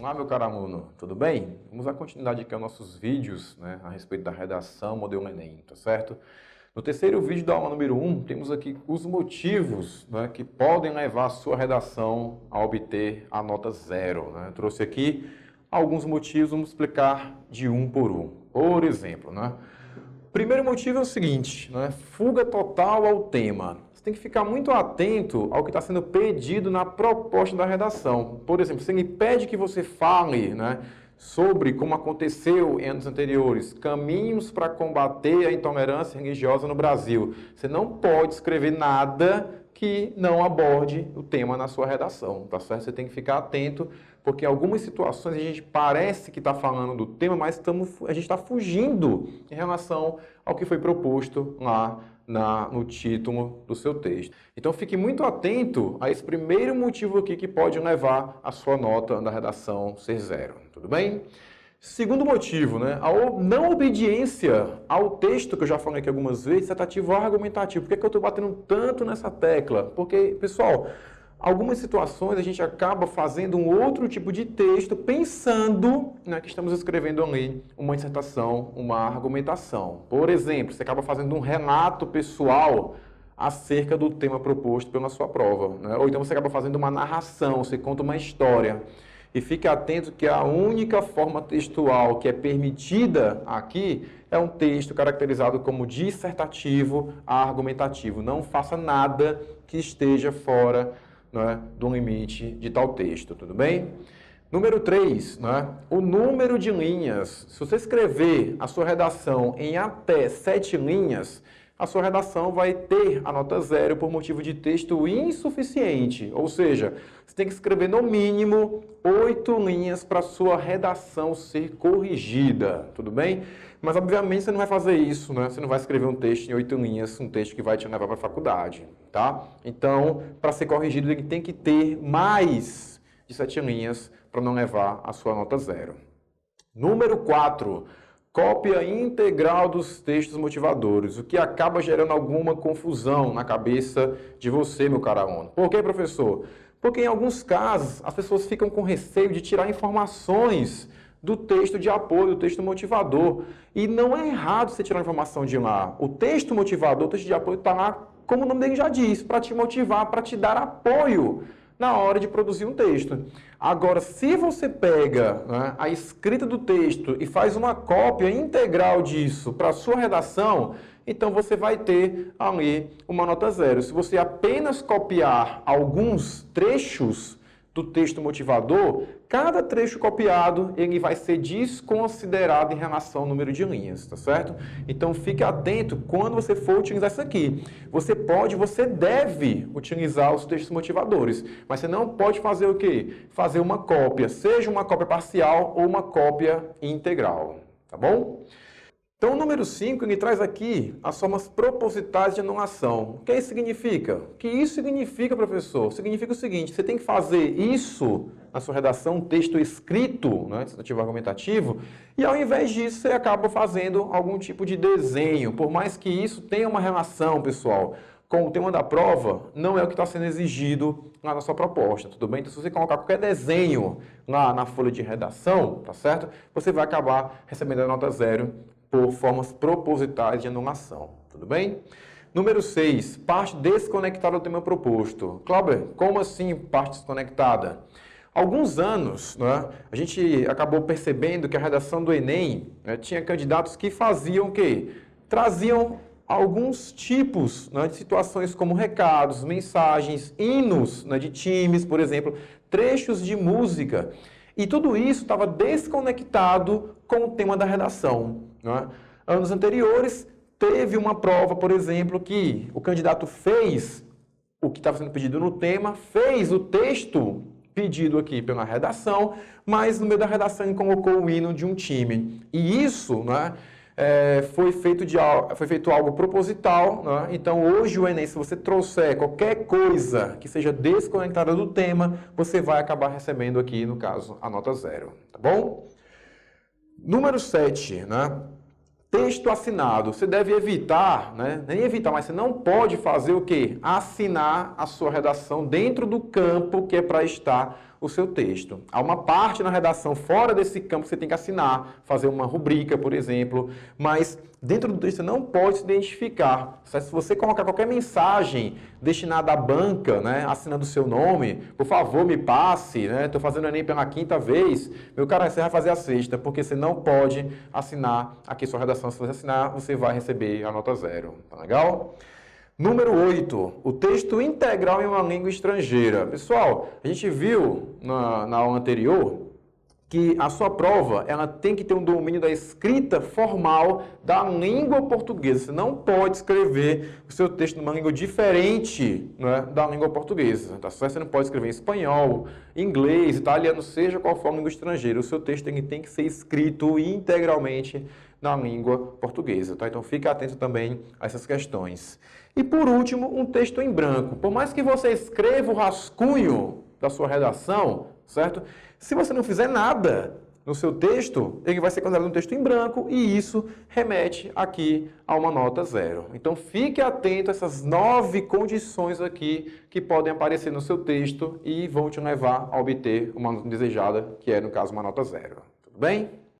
Olá, meu caro aluno, tudo bem? Vamos dar continuidade aqui aos nossos vídeos, né, a respeito da redação modelo Enem, tá certo? No terceiro vídeo da aula número 1, temos aqui os motivos, né, que podem levar a sua redação a obter a nota 0. Né? Eu trouxe aqui alguns motivos, vamos explicar de um por um. Por exemplo, né? O primeiro motivo é o seguinte, né, fuga total ao tema. Você tem que ficar muito atento ao que está sendo pedido na proposta da redação. Por exemplo, se ele pede que você fale, né, sobre como aconteceu em anos anteriores, caminhos para combater a intolerância religiosa no Brasil. Você não pode escrever nada que não aborde o tema na sua redação, tá certo? Você tem que ficar atento, porque em algumas situações a gente parece que está falando do tema, mas a gente está fugindo em relação ao que foi proposto lá no título do seu texto. Então fique muito atento a esse primeiro motivo aqui que pode levar a sua nota da redação ser 0, tudo bem? Segundo motivo, né, a não obediência ao texto, que eu já falei aqui algumas vezes, dissertativo ou argumentativo. Por que eu estou batendo tanto nessa tecla? Porque, pessoal, algumas situações a gente acaba fazendo um outro tipo de texto pensando, né, que estamos escrevendo ali uma dissertação, uma argumentação. Por exemplo, você acaba fazendo um relato pessoal acerca do tema proposto pela sua prova, né? Ou então você acaba fazendo uma narração, você conta uma história. E fique atento que a única forma textual que é permitida aqui é um texto caracterizado como dissertativo a argumentativo. Não faça nada que esteja fora, né, do limite de tal texto, tudo bem? Número 3, né, o número de linhas. Se você escrever a sua redação em até 7 linhas, a sua redação vai ter a nota 0 por motivo de texto insuficiente. Ou seja, você tem que escrever no mínimo 8 linhas para a sua redação ser corrigida, tudo bem? Mas, obviamente, você não vai fazer isso, né? Você não vai escrever um texto em 8 linhas, um texto que vai te levar para a faculdade, tá? Então, para ser corrigido, ele tem que ter mais de 7 linhas para não levar a sua nota 0. Número 4. Cópia integral dos textos motivadores, o que acaba gerando alguma confusão na cabeça de você, meu caro aluno. Por quê, professor? Porque em alguns casos as pessoas ficam com receio de tirar informações do texto de apoio, do texto motivador. E não é errado você tirar informação de lá. O texto motivador, o texto de apoio está lá, como o nome dele já diz, para te motivar, para te dar apoio na hora de produzir um texto. Agora, se você pega, né, a escrita do texto e faz uma cópia integral disso para a sua redação, então você vai ter ali uma nota 0. Se você apenas copiar alguns trechos do texto motivador, cada trecho copiado ele vai ser desconsiderado em relação ao número de linhas, tá certo? Então fique atento quando você for utilizar isso aqui. Você deve utilizar os textos motivadores, mas você não pode fazer o quê? Fazer uma cópia, seja uma cópia parcial ou uma cópia integral, tá bom? Então, o número 5, ele traz aqui as formas propositais de anulação. O que isso significa? O que isso significa, professor? Significa o seguinte, você tem que fazer isso na sua redação, um texto escrito, né, dissertativo argumentativo, e ao invés disso você acaba fazendo algum tipo de desenho. Por mais que isso tenha uma relação, pessoal, com o tema da prova, não é o que está sendo exigido lá na sua proposta, tudo bem? Então, se você colocar qualquer desenho lá na folha de redação, tá certo? Você vai acabar recebendo a nota 0 por formas propositais de anulação, tudo bem? Número 6, parte desconectada do tema proposto. Cláudio, como assim parte desconectada? Há alguns anos, né, a gente acabou percebendo que a redação do Enem, né, tinha candidatos que faziam o quê? Traziam alguns tipos, né, de situações como recados, mensagens, hinos, né, de times, por exemplo, trechos de música. E tudo isso estava desconectado com o tema da redação, né? Anos anteriores, teve uma prova, por exemplo, que o candidato fez o que estava sendo pedido no tema, fez o texto pedido aqui pela redação, mas no meio da redação ele colocou o hino de um time. E isso, né, foi feito algo proposital, né? Então hoje o Enem, se você trouxer qualquer coisa que seja desconectada do tema, você vai acabar recebendo aqui, no caso, a nota 0, tá bom? Número 7, né? Texto assinado. Você deve evitar, né? Nem evitar, mas você não pode fazer o quê? Assinar a sua redação dentro do campo que é para estar o seu texto. Há uma parte na redação fora desse campo que você tem que assinar, fazer uma rubrica, por exemplo, mas dentro do texto você não pode se identificar. Se você colocar qualquer mensagem destinada à banca, né, assinando o seu nome, por favor, me passe, né, estou fazendo o Enem pela 5ª vez, meu cara, você vai fazer a 6ª, porque você não pode assinar aqui sua redação. Se você assinar, você vai receber a nota 0. Tá legal? Número 8, o texto integral em uma língua estrangeira. Pessoal, a gente viu na aula anterior que a sua prova ela tem que ter um domínio da escrita formal da língua portuguesa. Você não pode escrever o seu texto numa língua diferente, né, da língua portuguesa. Tá certo? Você não pode escrever em espanhol, inglês, italiano, seja qual for a língua estrangeira. O seu texto tem que ser escrito integralmente na língua portuguesa. Tá? Então fique atento também a essas questões. E por último, um texto em branco. Por mais que você escreva o rascunho da sua redação, certo? Se você não fizer nada no seu texto, ele vai ser considerado um texto em branco e isso remete aqui a uma nota 0. Então fique atento a essas 9 condições aqui que podem aparecer no seu texto e vão te levar a obter uma nota desejada, que é, no caso, uma nota 0. Tudo bem?